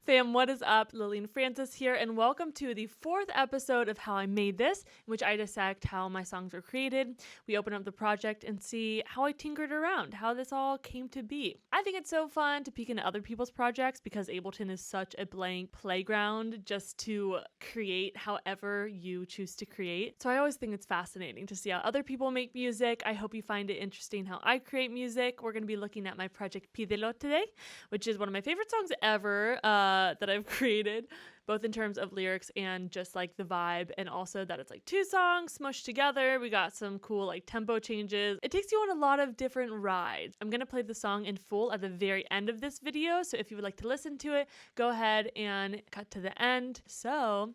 Fam, what is up? Lillian Francis here, and welcome to the 4th episode of How I Made This, in which I dissect how my songs were created. We open up the project and see how I tinkered around, how this all came to be. I think it's so fun to peek into other people's projects because Ableton is such a blank playground just to create however you choose to create. So I always think it's fascinating to see how other people make music. I hope you find it interesting how I create music. We're going to be looking at my project Pídelo today, which is one of my favorite songs ever that I've created, both in terms of lyrics and just like the vibe, and also that it's like 2 songs smushed together. We got some cool like tempo changes. It takes you on a lot of different rides. I'm gonna play the song in full at the very end of this video, so if you would like to listen to it, go ahead and cut to the end. So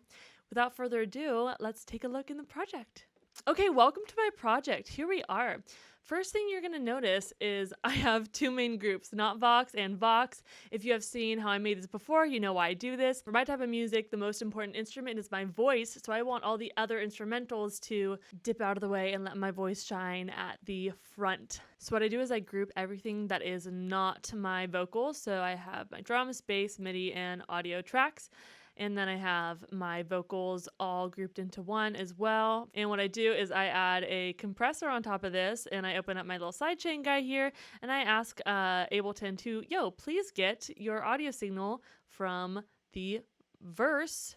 without further ado, let's take a look in the project. Okay, welcome to my project. Here we are. First thing you're going to notice is I have 2 main groups, not Vox and Vox. If you have seen how I made this before, you know why I do this. For my type of music, the most important instrument is my voice, so I want all the other instrumentals to dip out of the way and let my voice shine at the front. So what I do is I group everything that is not my vocals. So I have my drums, bass, MIDI, and audio tracks. And then I have my vocals all grouped into one as well. And what I do is I add a compressor on top of this, and I open up my little sidechain guy here, and I ask Ableton to, please get your audio signal from the verse.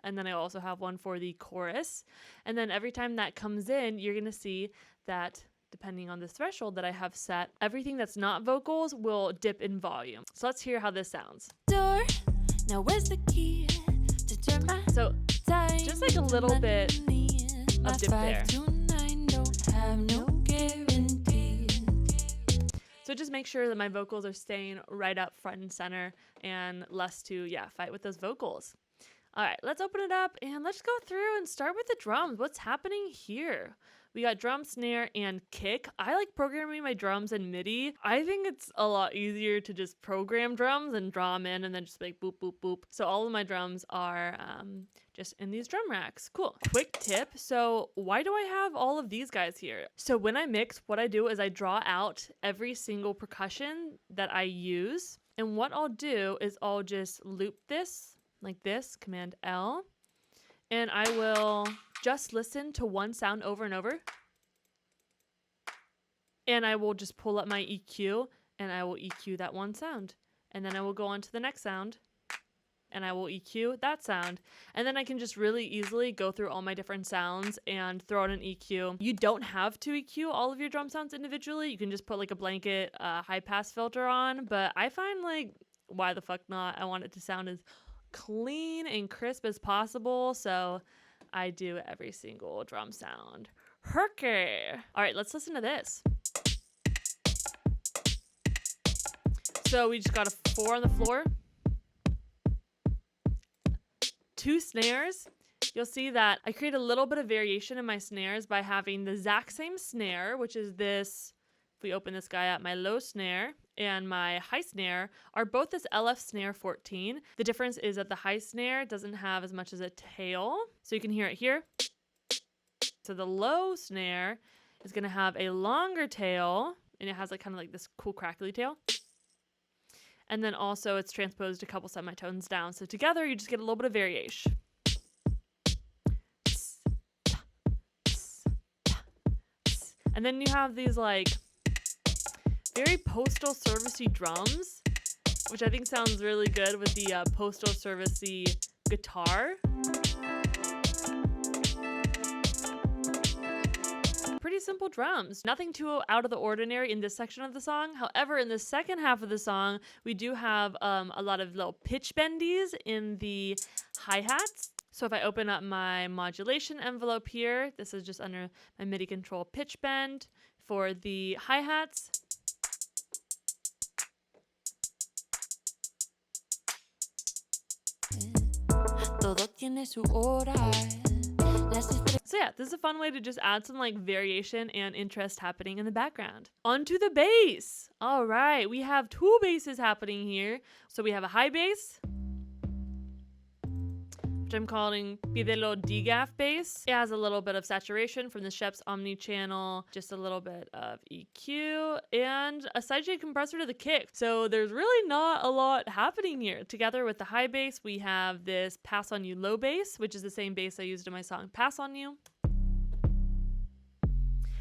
And then I also have one for the chorus. And then every time that comes in, you're going to see that depending on the threshold that I have set, everything that's not vocals will dip in volume. So let's hear how this sounds. Door. Now where's the key to turn my So just like a little bit of dip there. So just make sure that my vocals are staying right up front and center and less to, fight with those vocals. All right, let's open it up and let's go through and start with the drums. What's happening here? We got drum, snare, and kick. I like programming my drums in MIDI. I think it's a lot easier to just program drums and draw them in and then just like boop, boop, boop. So all of my drums are just in these drum racks. Cool. Quick tip. So why do I have all of these guys here? So when I mix, what I do is I draw out every single percussion that I use. And what I'll do is I'll just loop this like this, Command L, and I will just listen to one sound over and over, and I will just pull up my EQ, and I will EQ that one sound, and then I will go on to the next sound, and I will EQ that sound, and then I can just really easily go through all my different sounds and throw out an EQ. You don't have to EQ all of your drum sounds individually. You can just put like a blanket high pass filter on, but I find like, why the fuck not? I want it to sound as clean and crisp as possible, so I do every single drum sound. Herky. All right, let's listen to this. So we just got a 4 on the floor, 2 snares. You'll see that I create a little bit of variation in my snares by having the exact same snare, which is this. If we open this guy up, my low snare and my high snare are both this LF snare 14. The difference is that the high snare doesn't have as much as a tail, so you can hear it here. So the low snare is going to have a longer tail, and it has like kind of like this cool crackly tail. And then also it's transposed a couple semitones down, so together you just get a little bit of variation. And then you have these like very postal servicey drums, which I think sounds really good with the postal servicey guitar. Pretty simple drums. Nothing too out of the ordinary in this section of the song. However, in the second half of the song, we do have a lot of little pitch bendies in the hi-hats. So if I open up my modulation envelope here, this is just under my MIDI control pitch bend for the hi-hats. So yeah, this is a fun way to just add some like variation and interest happening in the background. Onto the bass. All right, we have 2 basses happening here. So we have a high bass, which I'm calling Pídelo DGAF bass. It has a little bit of saturation from the Shep's Omni channel, just a little bit of EQ, and a sidechain compressor to the kick. So there's really not a lot happening here. Together with the high bass, we have this Pass on You low bass, which is the same bass I used in my song Pass on You.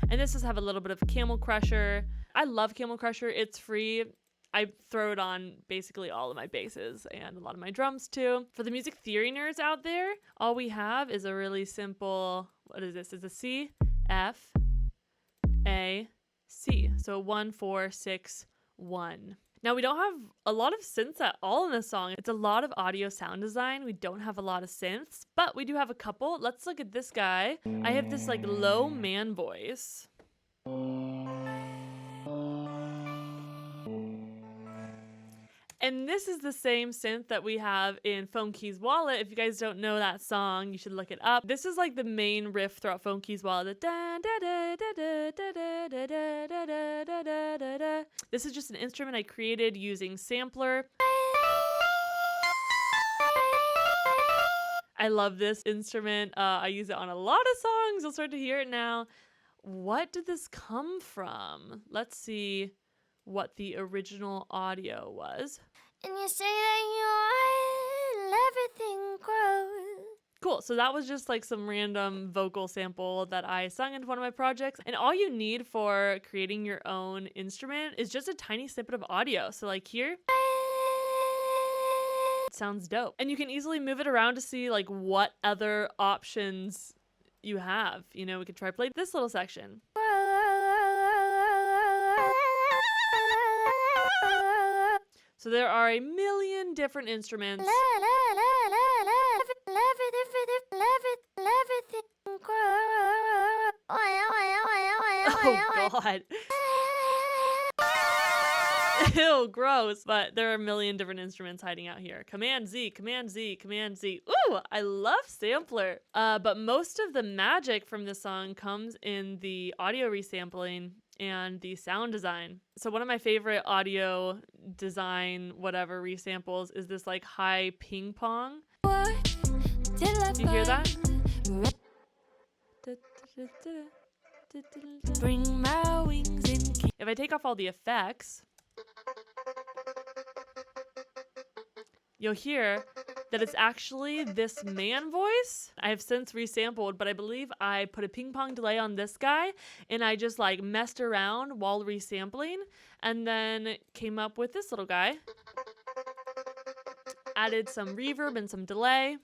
And this does have a little bit of Camel Crusher. I love Camel Crusher. It's free. I throw it on basically all of my basses and a lot of my drums too. For the music theory nerds out there, all we have is a really simple, what is this? It's a C, F, A, C. So 1, 4, 6, 1. Now we don't have a lot of synths at all in this song. It's a lot of audio sound design. We don't have a lot of synths, but we do have a couple. Let's look at this guy. I have this like low man voice. And this is the same synth that we have in Phone Keys Wallet. If you guys don't know that song, you should look it up. This is like the main riff throughout Phone Keys Wallet. This is just an instrument I created using Sampler. I love this instrument. I use it on a lot of songs. You'll start to hear it now. What did this come from? Let's see what the original audio was. And you say that you everything grows. Cool. So that was just like some random vocal sample that I sung into one of my projects. And all you need for creating your own instrument is just a tiny snippet of audio. So like here, it sounds dope. And you can easily move it around to see like what other options you have. You know, we could try play this little section. So there are a million different instruments. Oh God. Ew, gross. But there are a million different instruments hiding out here. Command Z, Command Z, Command Z. Ooh, I love Sampler. But most of the magic from this song comes in the audio resampling and the sound design. So one of my favorite audio design whatever resamples is this like high ping pong. Do you hear that? Bring my wings in. If I take off all the effects, you'll hear that it's actually this man voice. I have since resampled, but I believe I put a ping pong delay on this guy and I just like messed around while resampling and then came up with this little guy. Added some reverb and some delay.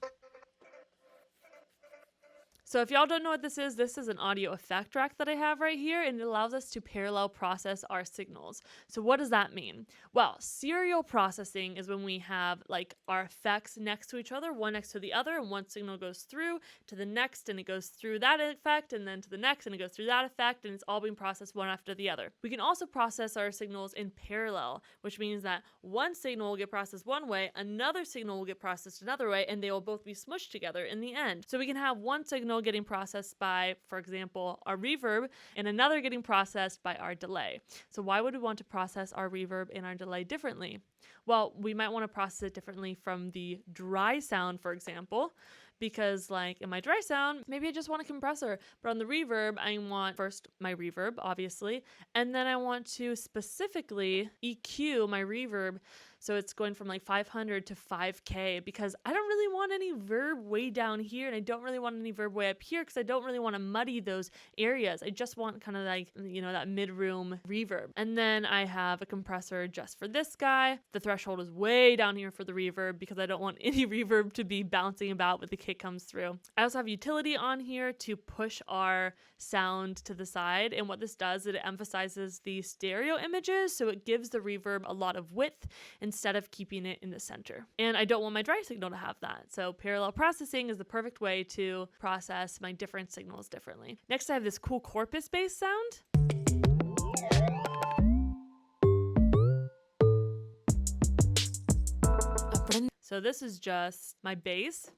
So if y'all don't know what this is an audio effect rack that I have right here, and it allows us to parallel process our signals. So what does that mean? Well, serial processing is when we have like our effects next to each other, one next to the other, and one signal goes through to the next, and it goes through that effect, and then to the next, and it goes through that effect, and it's all being processed one after the other. We can also process our signals in parallel, which means that one signal will get processed one way, another signal will get processed another way, and they will both be smushed together in the end. So we can have one signal getting processed by, for example, our reverb, and another getting processed by our delay. So why would we want to process our reverb and our delay differently? Well, we might want to process it differently from the dry sound, for example, because like in my dry sound, maybe I just want a compressor, but on the reverb, I want first my reverb, obviously, and then I want to specifically EQ my reverb. So it's going from like 500 to 5K because I don't really want any verb way down here and I don't really want any verb way up here because I don't really want to muddy those areas. I just want kind of like, you know, that mid-room reverb. And then I have a compressor just for this guy. The threshold is way down here for the reverb because I don't want any reverb to be bouncing about when the kick comes through. I also have utility on here to push our sound to the side. And what this does is it emphasizes the stereo images. So it gives the reverb a lot of width instead of keeping it in the center. And I don't want my dry signal to have that. So parallel processing is the perfect way to process my different signals differently. Next, I have this cool corpus bass sound. So this is just my bass.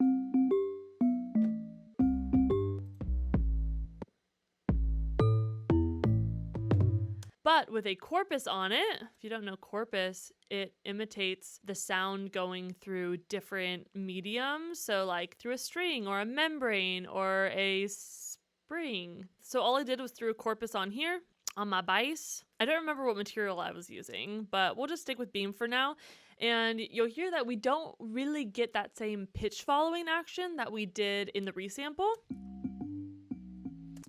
but with a corpus on it. If you don't know corpus, it imitates the sound going through different mediums. So like through a string or a membrane or a spring. So all I did was threw a corpus on here on my bass. I don't remember what material I was using, but we'll just stick with beam for now. And you'll hear that we don't really get that same pitch following action that we did in the resample.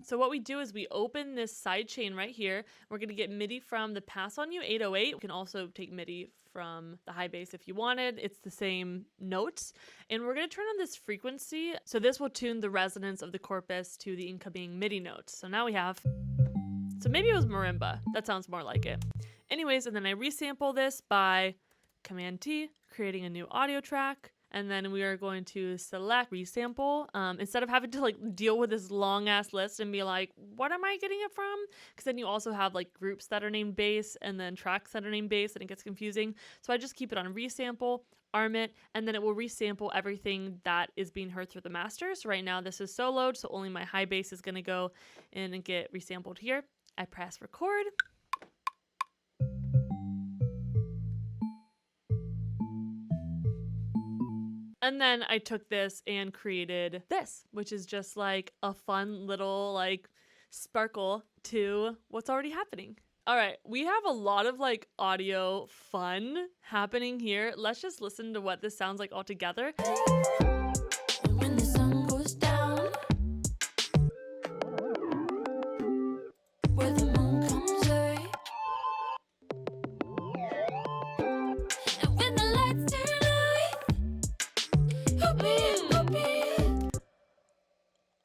So what we do is we open this side chain right here. We're going to get MIDI from the Pass On You 808. We can also take MIDI from the high bass if you wanted. It's the same notes. And we're going to turn on this frequency. So this will tune the resonance of the corpus to the incoming MIDI notes. So now we have, so maybe it was marimba. That sounds more like it. Anyways, and then I resample this by Command T, creating a new audio track. And then we are going to select resample instead of having to like deal with this long ass list and be like, what am I getting it from? Because then you also have like groups that are named bass and then tracks that are named bass and it gets confusing. So I just keep it on resample, arm it, and then it will resample everything that is being heard through the master. So right now this is soloed, so only my high bass is going to go in and get resampled here. I press record. And then I took this and created this, which is just like a fun little like sparkle to what's already happening. All right, we have a lot of like audio fun happening here. Let's just listen to what this sounds like all together. When the sun goes down, where the moon comes up, and when the lights turn off,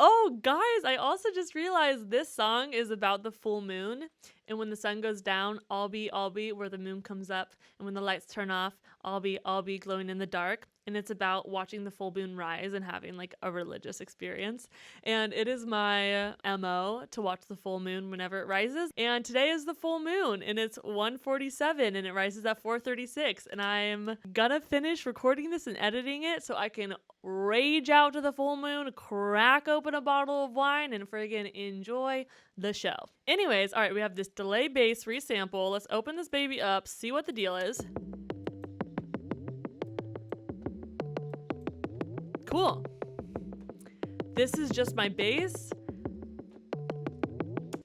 Oh, guys, I also just realized this song is about the full moon. And when the sun goes down, I'll be, where the moon comes up. And when the lights turn off, I'll be, glowing in the dark. And it's about watching the full moon rise and having like a religious experience. And it is my MO to watch the full moon whenever it rises. And today is the full moon and it's 1:47 and it rises at 4:36. And I'm gonna finish recording this and editing it so I can rage out to the full moon, crack open a bottle of wine, and friggin' enjoy the show. Anyways, all right, we have this delay bass resample. Let's open this baby up, see what the deal is. Cool. This is just my bass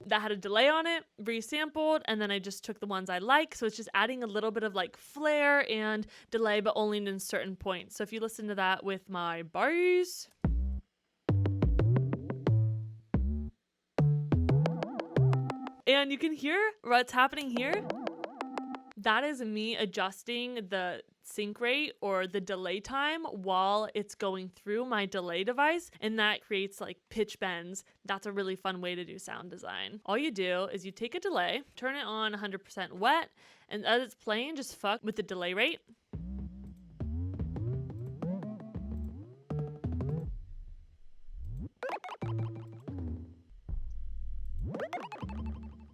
that had a delay on it, resampled, and then I just took the ones I like. So it's just adding a little bit of like flair and delay, but only in certain points. So if you listen to that with my bass. And you can hear what's happening here. That is me adjusting the sync rate or the delay time while it's going through my delay device, and that creates like pitch bends. That's a really fun way to do sound design. All you do is you take a delay, turn it on 100% wet, and as it's playing, just fuck with the delay rate.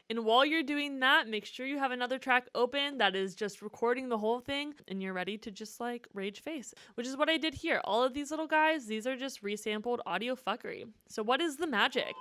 And while you're doing that, make sure you have another track open that is just recording the whole thing and you're ready to just like rage face, which is what I did here. All of these little guys, these are just resampled audio fuckery. So what is the magic?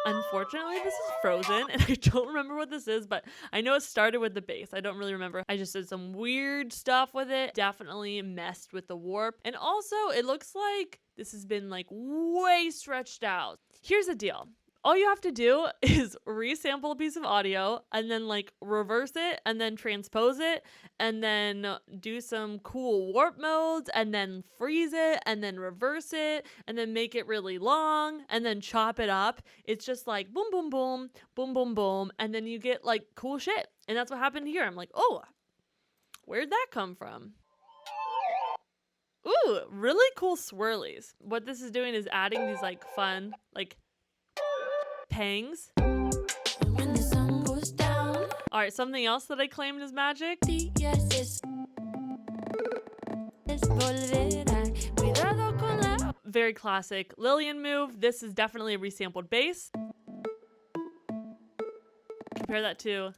Unfortunately, this is frozen and I don't remember what this is, but I know it started with the bass. I don't really remember. I just did some weird stuff with it. Definitely messed with the warp. And also, it looks like this has been like way stretched out. Here's the deal. All you have to do is resample a piece of audio and then like reverse it and then transpose it and then do some cool warp modes and then freeze it and then reverse it and then make it really long and then chop it up. It's just like boom, boom, boom, boom, boom, boom. And then you get like cool shit. And that's what happened here. I'm like, oh, where'd that come from? Ooh, really cool swirlies. What this is doing is adding these like fun, like pangs. when the sun goes down, All right, something else that I claimed as magic. es volverá. Cuidado con la. Very classic Lillian move. This is definitely a resampled bass. Compare that to.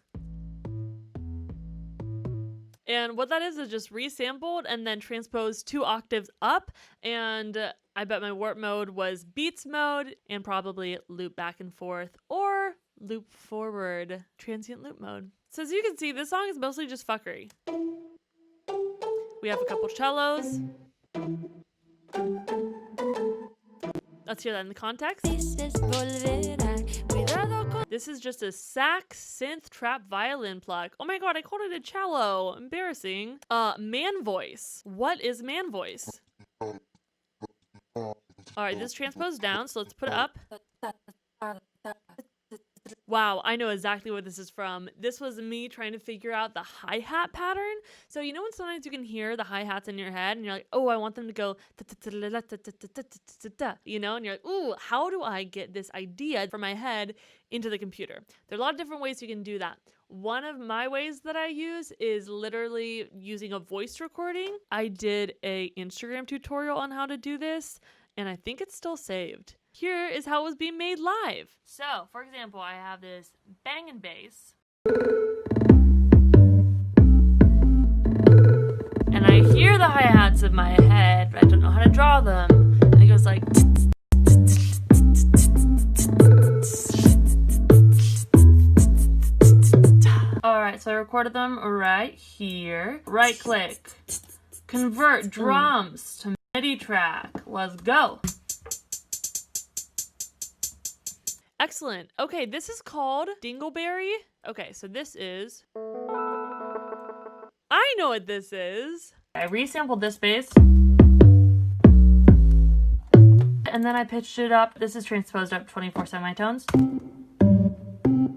And what that is just resampled and then transposed 2 octaves up. And I bet my warp mode was beats mode and probably loop back and forth or loop forward, transient loop mode. So as you can see, this song is mostly just fuckery. We have a couple cellos. Let's hear that in the context. This is just a sax, synth, trap, violin pluck. Oh my god, I called it a cello. Embarrassing. Man voice. What is man voice? Alright, this is transposed down, so let's put it up. Wow, I know exactly what this is from. This was me trying to figure out the hi-hat pattern. So you know when sometimes you can hear the hi-hats in your head and you're like, oh, I want them to go, you know, and you're like, ooh, how do I get this idea from my head into the computer? There are a lot of different ways you can do that. One of my ways that I use is literally using a voice recording. I did an Instagram tutorial on how to do this, and I think it's still saved. Here is how it was being made live. So, for example, I have this banging bass. And I hear the hi-hats in my head, but I don't know how to draw them. And it goes like... Alright, so I recorded them right here. Right click. Convert drums to MIDI track. Let's go. Excellent. Okay, this is called Dingleberry. Okay, so this is... I know what this is. I resampled this bass. And then I pitched it up. This is transposed up 24 semitones.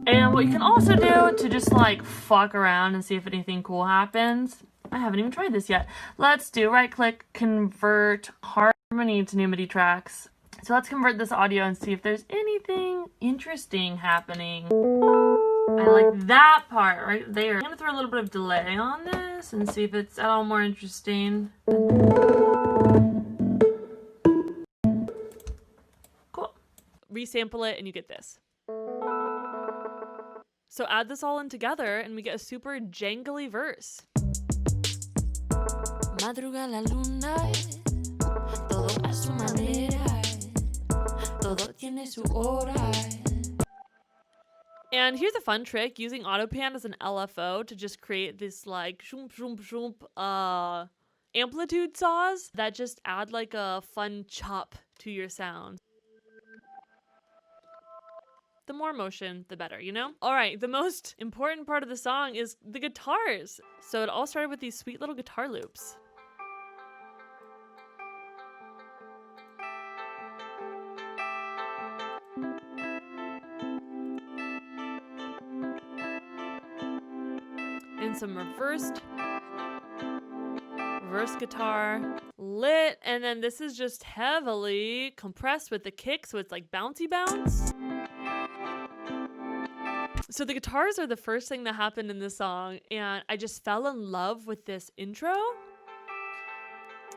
And what you can also do to just like fuck around and see if anything cool happens. I haven't even tried this yet. Let's do right click, convert harmony to new MIDI tracks. So let's convert this audio and see if there's anything interesting happening. I like that part right there. I'm gonna throw a little bit of delay on this and see if it's at all more interesting. Cool. Resample it and you get this. So add this all in together and we get a super jangly verse. Madruga la luna, todo a su manera. And here's a fun trick, using Autopan as an LFO to just create this like shoomp shoomp shoomp amplitude saws that just add like a fun chop to your sound. The more motion, the better, you know? All right, the most important part of the song is the guitars. So it all started with these sweet little guitar loops. And some reverse guitar, lit, and then this is just heavily compressed with the kick, so it's like bouncy bounce. So the guitars are the first thing that happened in this song, and I just fell in love with this intro,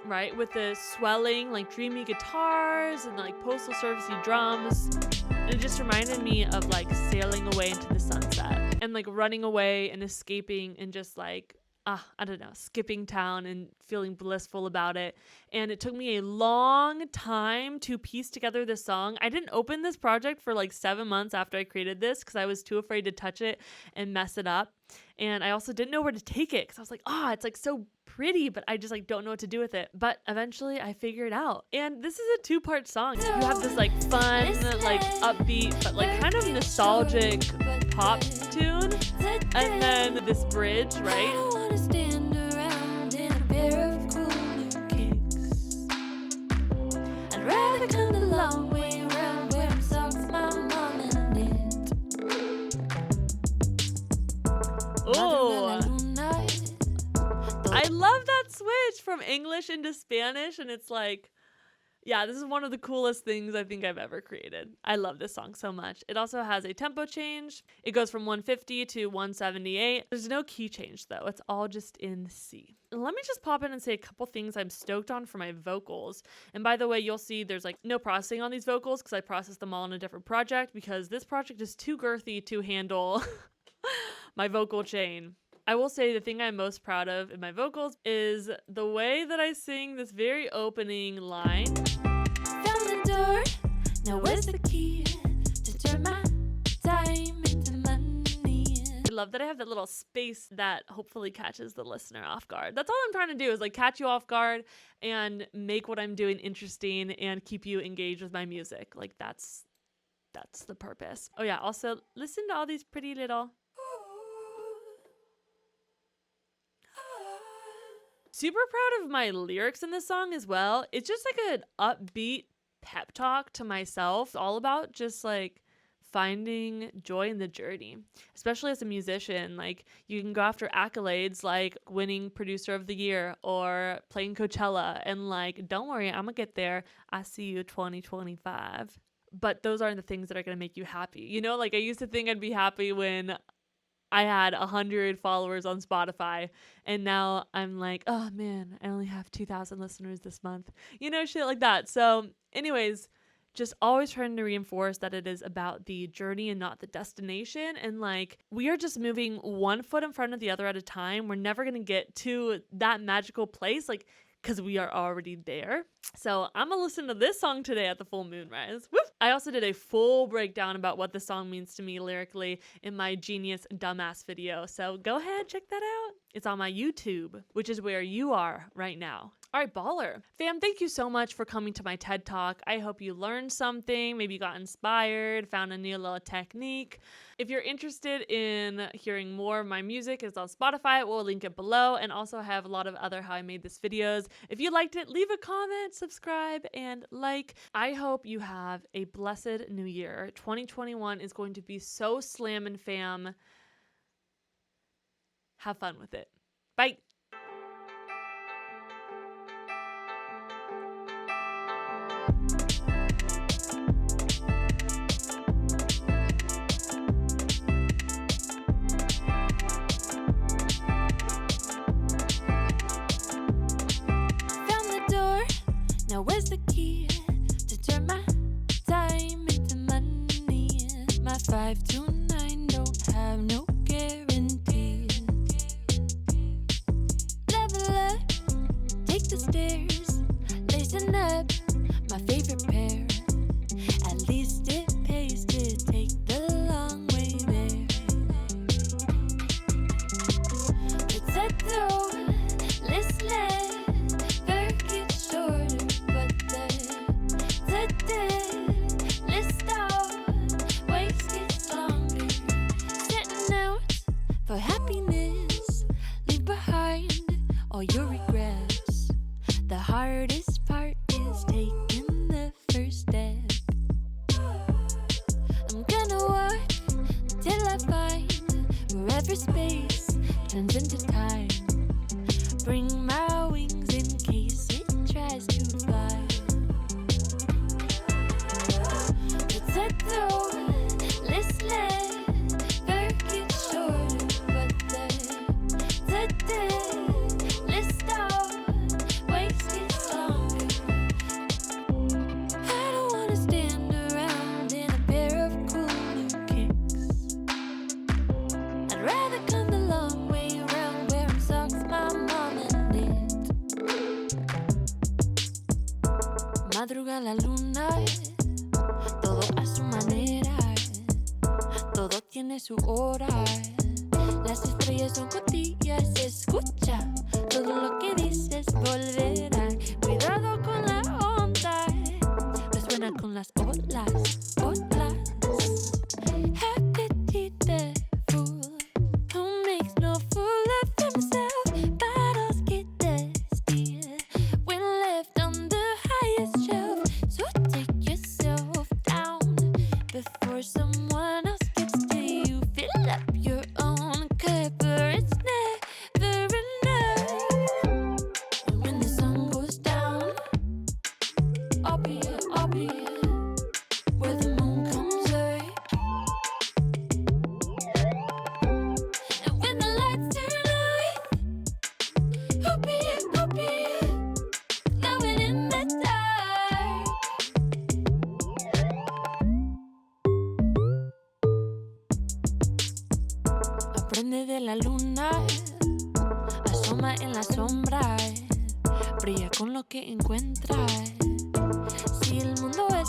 right? With the swelling, like dreamy guitars and like Postal Servicey drums. And it just reminded me of like sailing away into the sunset and like running away and escaping and just like, I don't know, skipping town and feeling blissful about it. And it took me a long time to piece together this song. I didn't open this project for like 7 months after I created this because I was too afraid to touch it and mess it up. And I also didn't know where to take it because I was like, it's like so pretty, but I just like don't know what to do with it. But eventually I figured it out. And this is a 2-part song. You have this like fun, like upbeat, but like kind of nostalgic pop tune. And then this bridge, right? Oh, I love that switch from English into Spanish, and it's like, yeah, this is one of the coolest things I think I've ever created. I love this song so much. It also has a tempo change. It goes from 150 to 178. There's no key change though. It's all just in C. Let me just pop in and say a couple things I'm stoked on for my vocals. And by the way, you'll see there's like no processing on these vocals because I processed them all in a different project because this project is too girthy to handle my vocal chain. I will say the thing I'm most proud of in my vocals is the way that I sing this very opening line. door. Now where's the key to turn my time into money? I love that I have that little space that hopefully catches the listener off guard. That's all I'm trying to do is like catch you off guard and make what I'm doing interesting and keep you engaged with my music. Like that's the purpose. Oh yeah, also listen to all these pretty little. Super proud of my lyrics in this song as well. It's just like an upbeat pep talk to myself, all about just like finding joy in the journey, especially as a musician. Like you can go after accolades like winning producer of the year or playing Coachella and like, don't worry, I'm gonna get there. I see you 2025. But those aren't the things that are gonna make you happy. You know, like I used to think I'd be happy when I had 100 followers on Spotify, and now I'm like, oh man, I only have 2,000 listeners this month. You know, shit like that. So anyways, just always trying to reinforce that it is about the journey and not the destination. And like, we are just moving one foot in front of the other at a time. We're never going to get to that magical place, like, because we are already there. So I'm gonna listen to this song today at the full moonrise. Woo! I also did a full breakdown about what the song means to me lyrically in my Genius Dumbass video. So go ahead, check that out. It's on my YouTube, which is where you are right now. All right, baller. Fam, thank you so much for coming to my TED Talk. I hope you learned something, maybe you got inspired, found a new little technique. If you're interested in hearing more of my music, it's on Spotify. We'll link it below, and also have a lot of other How I Made This videos. If you liked it, leave a comment, subscribe, and like. I hope you have a blessed new year. 2021 is going to be so slammin', fam. Have fun with it. Bye. Now where's the key to turn my time into money? My 5 to 9 don't have no guarantee. Level up, take the stairs, lacing up my favorite pair. At least it pays to take the long way there. It's a door, listless. For happiness, leave behind all your regrets. The hardest part is taking the first step. I'm gonna walk till I find wherever space turns into time. Bring my wings in case it tries to fly. It's a door, listless. Madruga la luna, todo a su manera, todo tiene su hora. Las estrellas son cotillas, escucha, todo lo que dices volverá. Cuidado con la onda, resuena con las olas, olas. How could he the fool who makes no fool of himself? Battles get dusty when left on the highest shelf. So take yourself down before someone else gets to you. Fill up your own cup, or it's never enough. And when the sun goes down, I'll be where the moon comes up. And when the lights turn off, I'll be glowing in the dark. Aprende de la luna, asoma en la sombra, brilla con lo que encuentra. Si el mundo es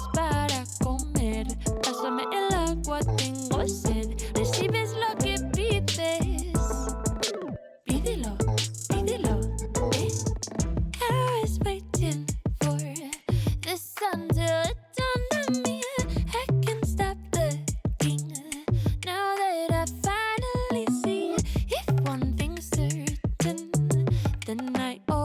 the night. Oh,